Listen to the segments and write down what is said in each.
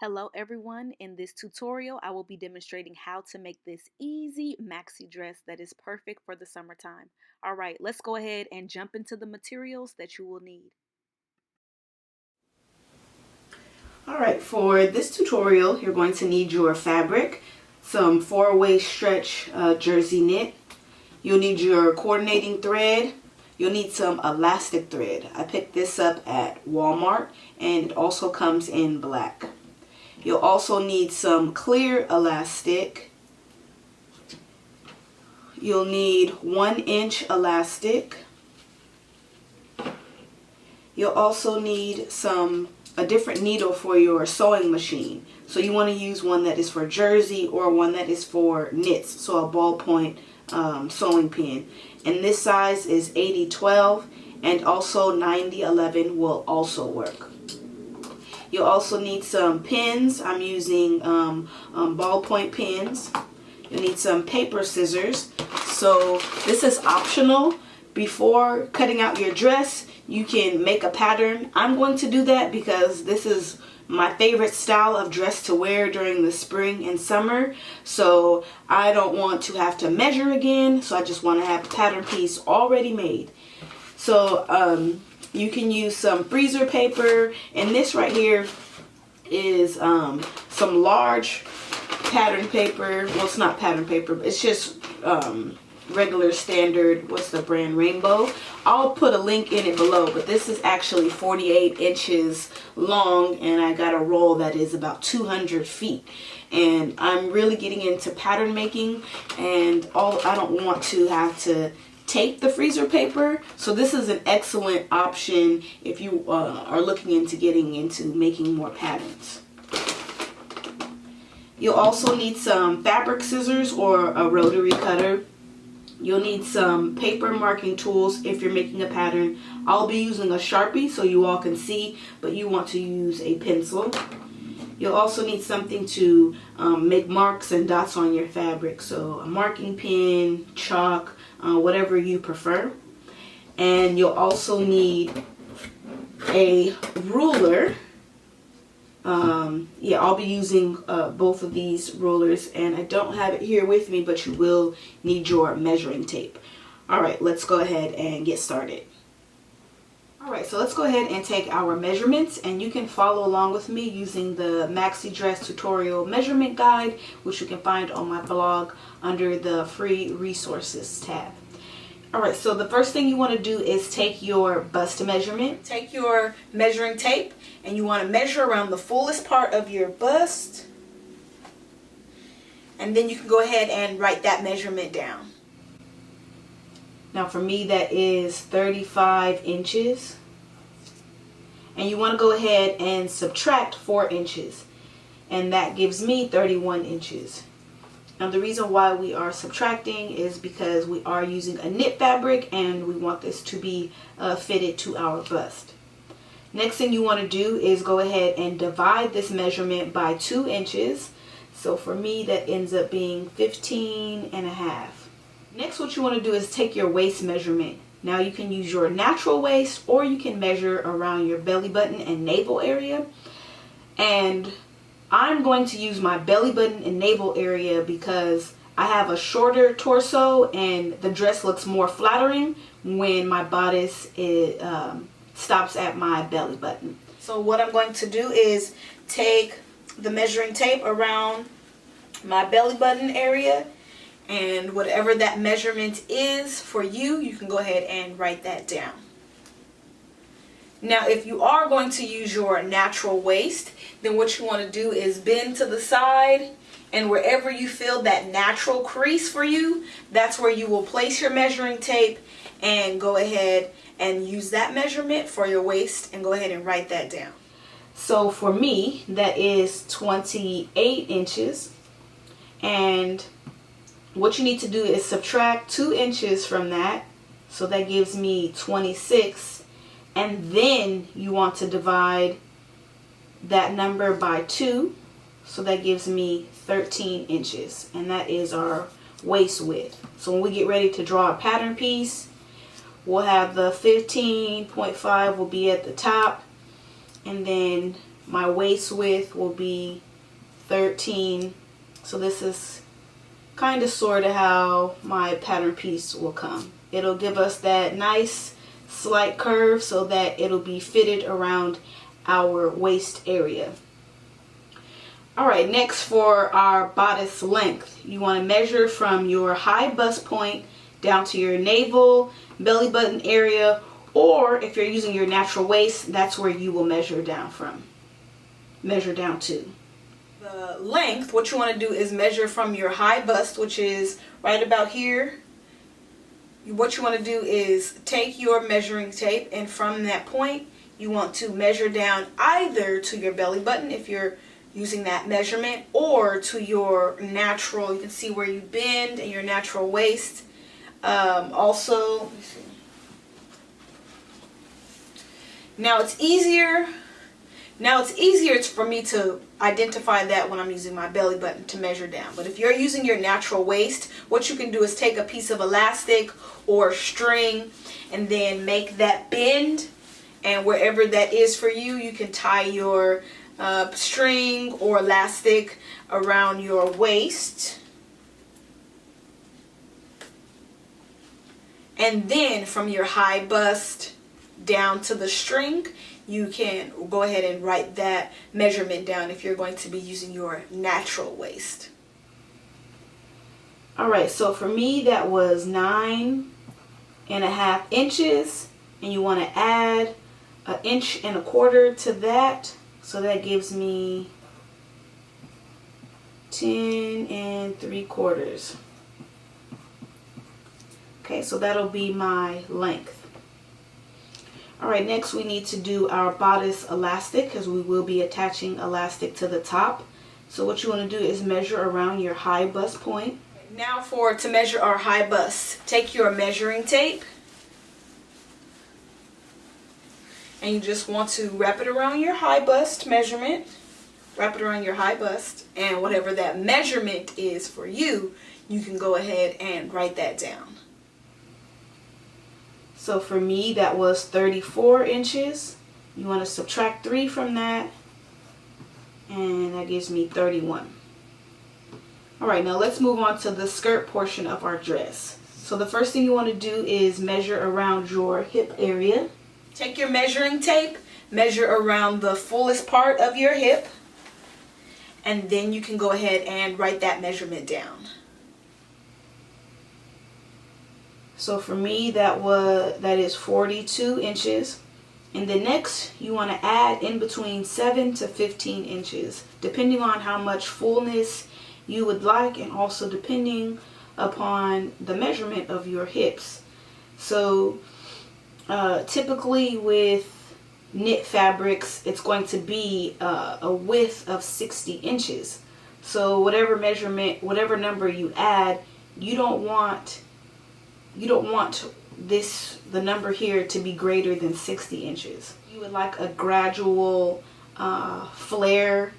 Hello everyone, in this tutorial I will be demonstrating how to make this easy maxi dress that is perfect for the summertime. Alright, let's go ahead and jump into the materials that you will need. Alright, for this tutorial you're going to need your fabric, some 4-way stretch jersey knit. You'll need your coordinating thread. You'll need some elastic thread. I picked this up at Walmart and it also comes in black. You'll also need some clear elastic. You'll need 1-inch elastic. You'll also need a different needle for your sewing machine. So you want to use one that is for jersey or one that is for knits. So a ballpoint sewing pin. And this size is 80-12 and also 90-11 will also work. You'll also need some pins. I'm using ballpoint pins. You'll need some paper scissors. So this is optional. Before cutting out your dress, you can make a pattern. I'm going to do that because this is my favorite style of dress to wear during the spring and summer. So I don't want to have to measure again. So I just want to have a pattern piece already made. So you can use some freezer paper, and this right here is some large pattern paper. Well, it's not pattern paper, but it's just regular standard, what's the brand, Rainbow. I'll put a link in it below, but this is actually 48 inches long and I got a roll that is about 200 feet. And I'm really getting into pattern making, and I don't want to have to tape the freezer paper, so this is an excellent option if you are looking into getting into making more patterns. You'll also need some fabric scissors or a rotary cutter. You'll need some paper marking tools if you're making a pattern. I'll be using a Sharpie so you all can see, but you want to use a pencil. You'll also need something to make marks and dots on your fabric, so a marking pen, chalk, whatever you prefer. And you'll also need a ruler. Yeah, I'll be using both of these rulers, and I don't have it here with me, but you will need your measuring tape. Alright, let's go ahead and get started. Alright, so let's go ahead and take our measurements, and you can follow along with me using the Maxi Dress Tutorial Measurement Guide, which you can find on my blog under the Free Resources tab. Alright, so the first thing you want to do is take your bust measurement. Take your measuring tape, and you want to measure around the fullest part of your bust. And then you can go ahead and write that measurement down. Now for me that is 35 inches. And you want to go ahead and subtract 4 inches. And that gives me 31 inches. Now the reason why we are subtracting is because we are using a knit fabric and we want this to be fitted to our bust. Next thing you want to do is go ahead and divide this measurement by 2 inches. So for me that ends up being 15.5. Next, what you want to do is take your waist measurement. Now you can use your natural waist, or you can measure around your belly button and navel area. And I'm going to use my belly button and navel area because I have a shorter torso and the dress looks more flattering when my bodice stops at my belly button. So what I'm going to do is take the measuring tape around my belly button area, and whatever that measurement is for you, you can go ahead and write that down. Now if you are going to use your natural waist, then what you want to do is bend to the side, and wherever you feel that natural crease for you, that's where you will place your measuring tape and go ahead and use that measurement for your waist and go ahead and write that down. So for me that is 28 inches, and what you need to do is subtract 2 inches from that, so that gives me 26, and then you want to divide that number by 2, so that gives me 13 inches, and that is our waist width. So when we get ready to draw a pattern piece, we'll have the 15.5 will be at the top, and then My waist width will be 13. So this is kind of sort of how my pattern piece will come. It'll give us that nice slight curve so that it'll be fitted around our waist area. Alright, next for our bodice length, you want to measure from your high bust point down to your navel, belly button area, or if you're using your natural waist, that's where you will measure down from. Measure down to. The length, what you want to do is measure from your high bust, which is right about here. What you want to do is take your measuring tape, and from that point, you want to measure down either to your belly button if you're using that measurement, or to your natural, you can see where you bend in your natural waist. Also, let me see. Now it's easier for me to identify that when I'm using my belly button to measure down. But if you're using your natural waist, what you can do is take a piece of elastic or string and then make that bend, and wherever that is for you, you can tie your string or elastic around your waist, and then from your high bust down to the string, you can go ahead and write that measurement down if you're going to be using your natural waist. Alright, so for me that was 9.5 inches, and you want to add 1.25 inches to that. So that gives me 10.75. Okay, so that'll be my length. Alright, next we need to do our bodice elastic, because we will be attaching elastic to the top. So what you want to do is measure around your high bust point. Now to measure our high bust, take your measuring tape, and you just want to wrap it around your high bust measurement. Wrap it around your high bust, and whatever that measurement is for you, you can go ahead and write that down. So for me that was 34 inches. You want to subtract 3 from that, and that gives me 31. Alright, now let's move on to the skirt portion of our dress. So the first thing you want to do is measure around your hip area. Take your measuring tape, measure around the fullest part of your hip, and then you can go ahead and write that measurement down. So for me that is 42 inches. And then next you want to add in between 7 to 15 inches, depending on how much fullness you would like, and also depending upon the measurement of your hips. So typically with knit fabrics, it's going to be a width of 60 inches. So whatever measurement, whatever number you add, you don't want the number here to be greater than 60 inches. You would like a gradual flare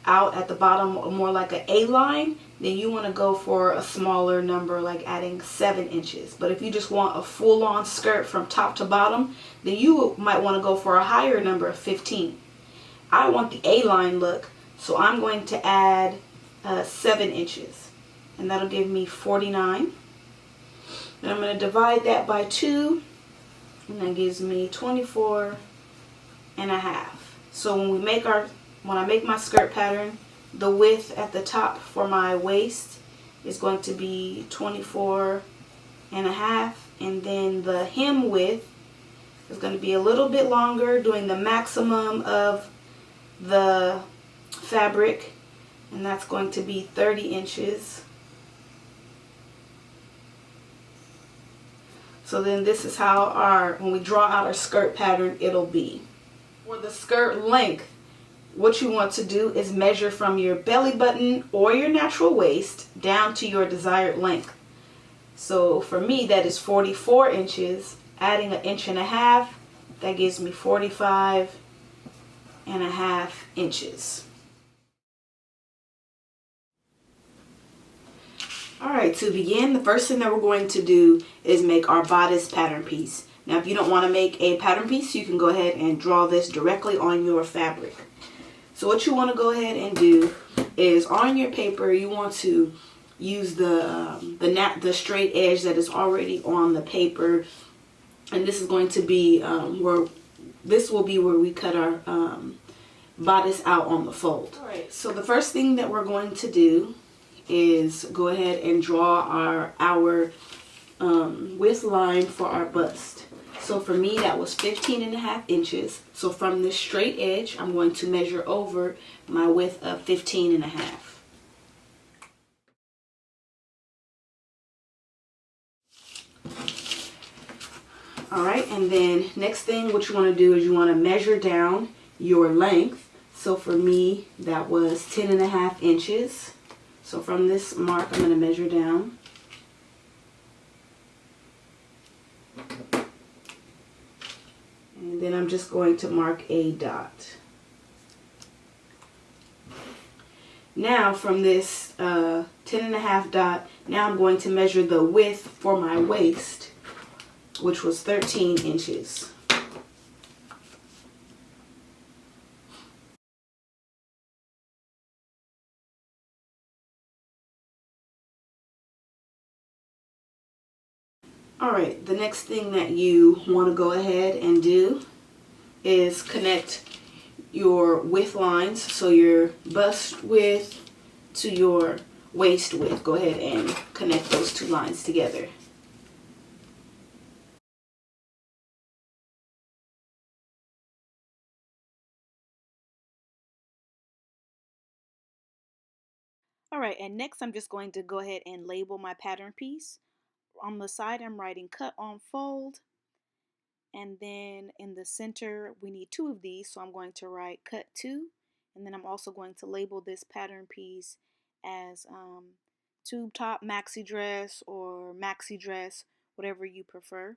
out at the bottom, more like an A-line, then you want to go for a smaller number, like adding 7 inches. But if you just want a full-on skirt from top to bottom, then you might want to go for a higher number of 15. I want the A-line look, so I'm going to add 7 inches, and that'll give me 49. And I'm going to divide that by 2, and that gives me 24.5. So when I make my skirt pattern, the width at the top for my waist is going to be 24.5, and then the hem width is going to be a little bit longer, doing the maximum of the fabric, and that's going to be 30 inches. So then this is how when we draw out our skirt pattern, it'll be. For the skirt length, what you want to do is measure from your belly button or your natural waist down to your desired length. So for me, that is 44 inches. Adding 1.5 inches, that gives me 45.5 inches. Alright, to begin, the first thing that we're going to do is make our bodice pattern piece. Now if you don't want to make a pattern piece, you can go ahead and draw this directly on your fabric. So what you want to go ahead and do is on your paper, you want to use the straight edge that is already on the paper, and this is going to be where we cut our bodice out on the fold. All right. So the first thing that we're going to do is go ahead and draw our width line for our bust. So for me, that was 15.5 inches. So from this straight edge, I'm going to measure over my width of 15.5. All right, and then next thing what you want to do is you want to measure down your length. So for me, that was 10.5 inches. So from this mark, I'm going to measure down. And then I'm just going to mark a dot. Now from this 10.5 dot, now I'm going to measure the width for my waist, which was 13 inches. Alright, the next thing that you want to go ahead and do is connect your width lines, so your bust width to your waist width. Go ahead and connect those two lines together. All right, and next I'm just going to go ahead and label my pattern piece. On the side I'm writing cut on fold, and then in the center we need 2 of these, so I'm going to write cut 2, and then I'm also going to label this pattern piece as tube top maxi dress or maxi dress, whatever you prefer.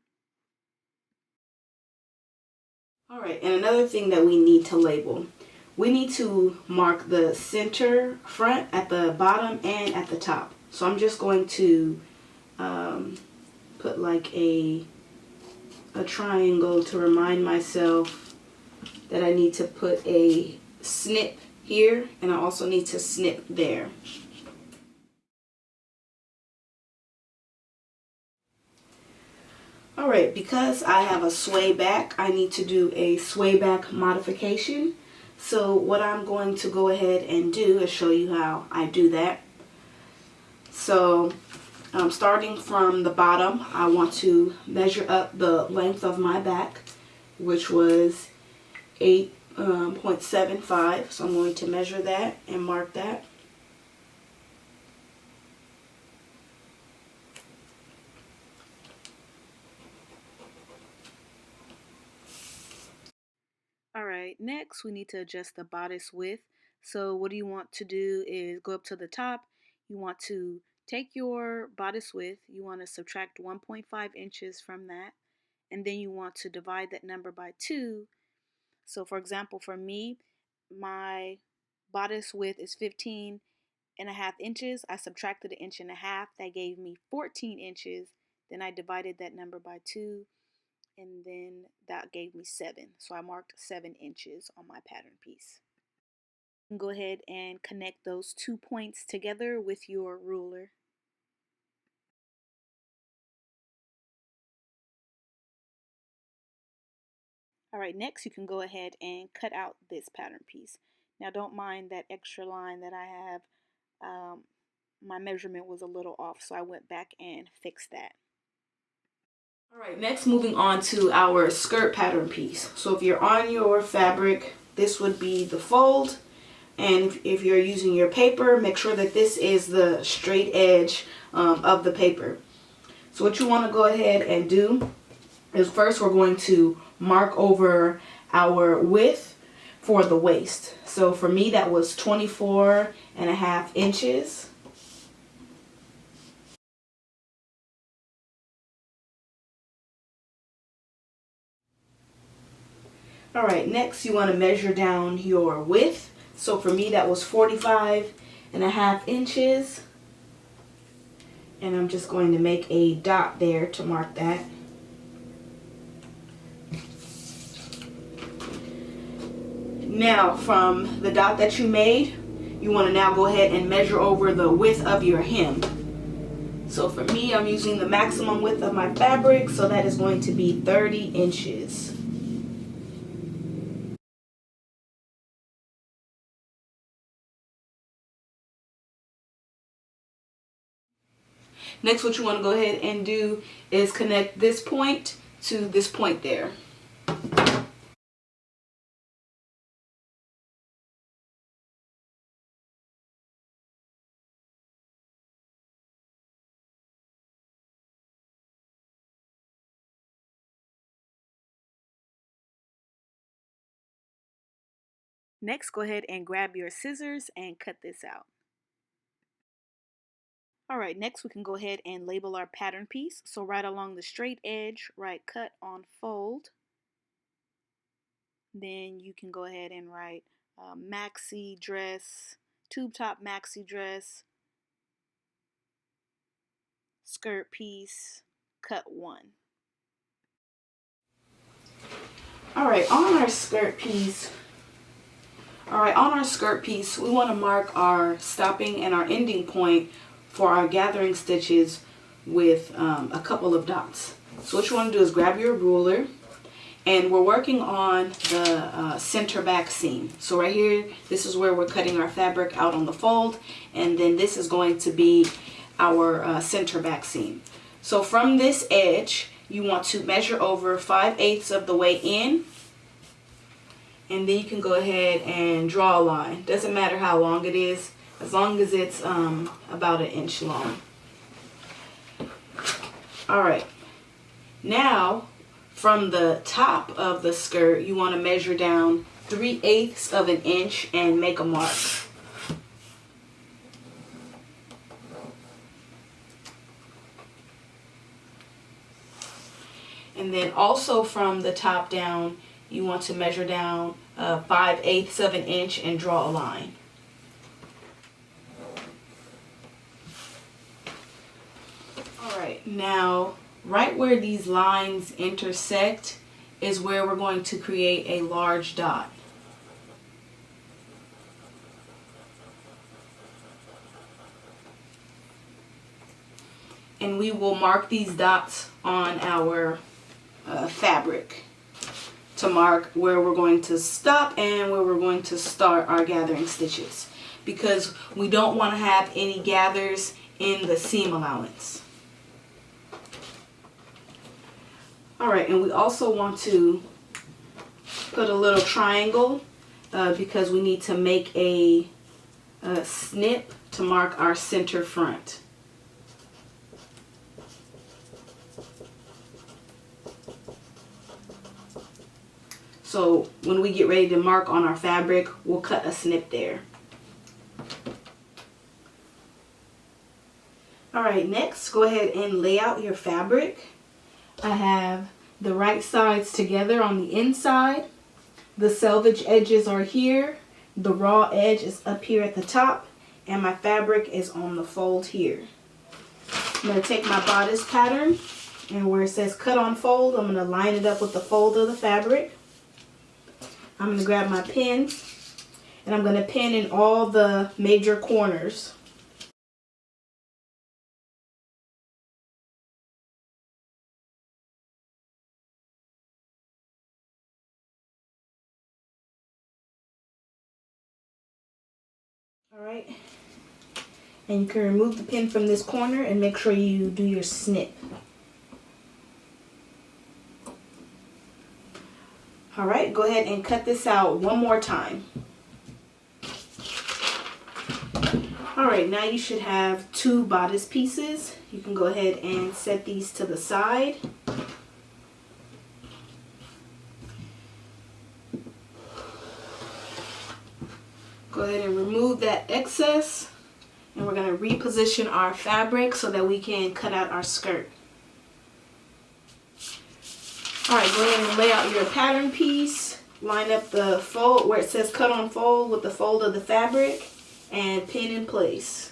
Alright, and another thing that we need to label, we need to mark the center front at the bottom and at the top. So I'm just going to put like a triangle to remind myself that I need to put a snip here, and I also need to snip there. Alright, because I have a sway back, I need to do a sway back modification. So what I'm going to go ahead and do is show you how I do that. So starting from the bottom, I want to measure up the length of my back, which was 8.75. So I'm going to measure that and mark that. Alright, next we need to adjust the bodice width. So what you want to do is go up to the top. You want to take your bodice width, you want to subtract 1.5 inches from that, and then you want to divide that number by 2. So for example, for me, my bodice width is 15.5 inches. I subtracted 1.5 inches. That gave me 14 inches. Then I divided that number by 2, and then that gave me 7. So I marked 7 inches on my pattern piece. You can go ahead and connect those 2 points together with your ruler. Alright, next you can go ahead and cut out this pattern piece. Now don't mind that extra line that I have. My measurement was a little off, so I went back and fixed that. Alright, next moving on to our skirt pattern piece. So if you're on your fabric, this would be the fold. And if you're using your paper, make sure that this is the straight edge of the paper. So what you want to go ahead and do is first we're going to mark over our width for the waist. So for me that was 24.5 inches. Alright, next you want to measure down your width. So for me that was 45.5 inches. And I'm just going to make a dot there to mark that. Now from the dot that you made, you want to now go ahead and measure over the width of your hem. So for me, I'm using the maximum width of my fabric, so that is going to be 30 inches. Next, what you want to go ahead and do is connect this point to this point there. Next, go ahead and grab your scissors and cut this out. Alright, next we can go ahead and label our pattern piece. So right along the straight edge, write cut on fold. Then you can go ahead and write maxi dress, tube top maxi dress, skirt piece, cut 1. Alright, on our skirt piece, we want to mark our stopping and our ending point for our gathering stitches with a couple of dots. So what you want to do is grab your ruler, and we're working on the center back seam. So right here, this is where we're cutting our fabric out on the fold, and then this is going to be our center back seam. So from this edge, you want to measure over 5/8 of the way in, and then you can go ahead and draw a line. Doesn't matter how long it is, as long as it's about 1 inch long. Alright, now from the top of the skirt, you want to measure down 3/8 of an inch and make a mark. And then also from the top down, you want to measure down 5/8 of an inch and draw a line. Alright, now right where these lines intersect is where we're going to create a large dot. And we will mark these dots on our fabric to mark where we're going to stop and where we're going to start our gathering stitches, because we don't want to have any gathers in the seam allowance. Alright, and we also want to put a little triangle because we need to make a snip to mark our center front. So when we get ready to mark on our fabric, we'll cut a snip there. Alright, next go ahead and lay out your fabric. I have the right sides together on the inside. The selvage edges are here. The raw edge is up here at the top. And my fabric is on the fold here. I'm going to take my bodice pattern, and where it says cut on fold, I'm going to line it up with the fold of the fabric. I'm going to grab my pin, and I'm going to pin in all the major corners. Alright, and you can remove the pin from this corner and make sure you do your snip. Alright, go ahead and cut this out one more time. Alright, now you should have 2 bodice pieces. You can go ahead and set these to the side. Go ahead and remove that excess, and we're going to reposition our fabric so that we can cut out our skirt. Alright, go ahead and lay out your pattern piece. Line up the fold where it says cut on fold with the fold of the fabric and pin in place.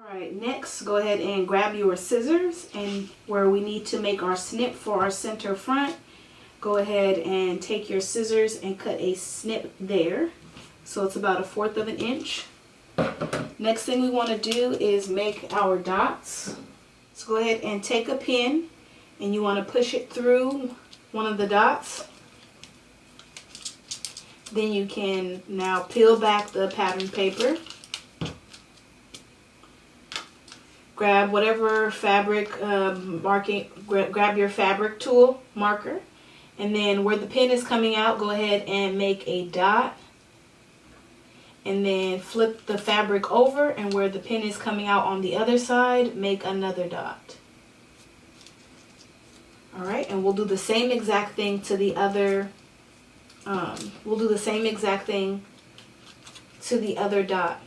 Alright, next go ahead and grab your scissors, and where we need to make our snip for our center front, go ahead and take your scissors and cut a snip there. So it's about 1/4 of an inch. Next thing we want to do is make our dots. So go ahead and take a pin and you want to push it through one of the dots. Then you can now peel back the pattern paper. Grab whatever fabric grab your fabric tool marker, and then where the pin is coming out, go ahead and make a dot, and then flip the fabric over, and where the pin is coming out on the other side, make another dot. Alright, and we'll do the same exact thing to the other dot.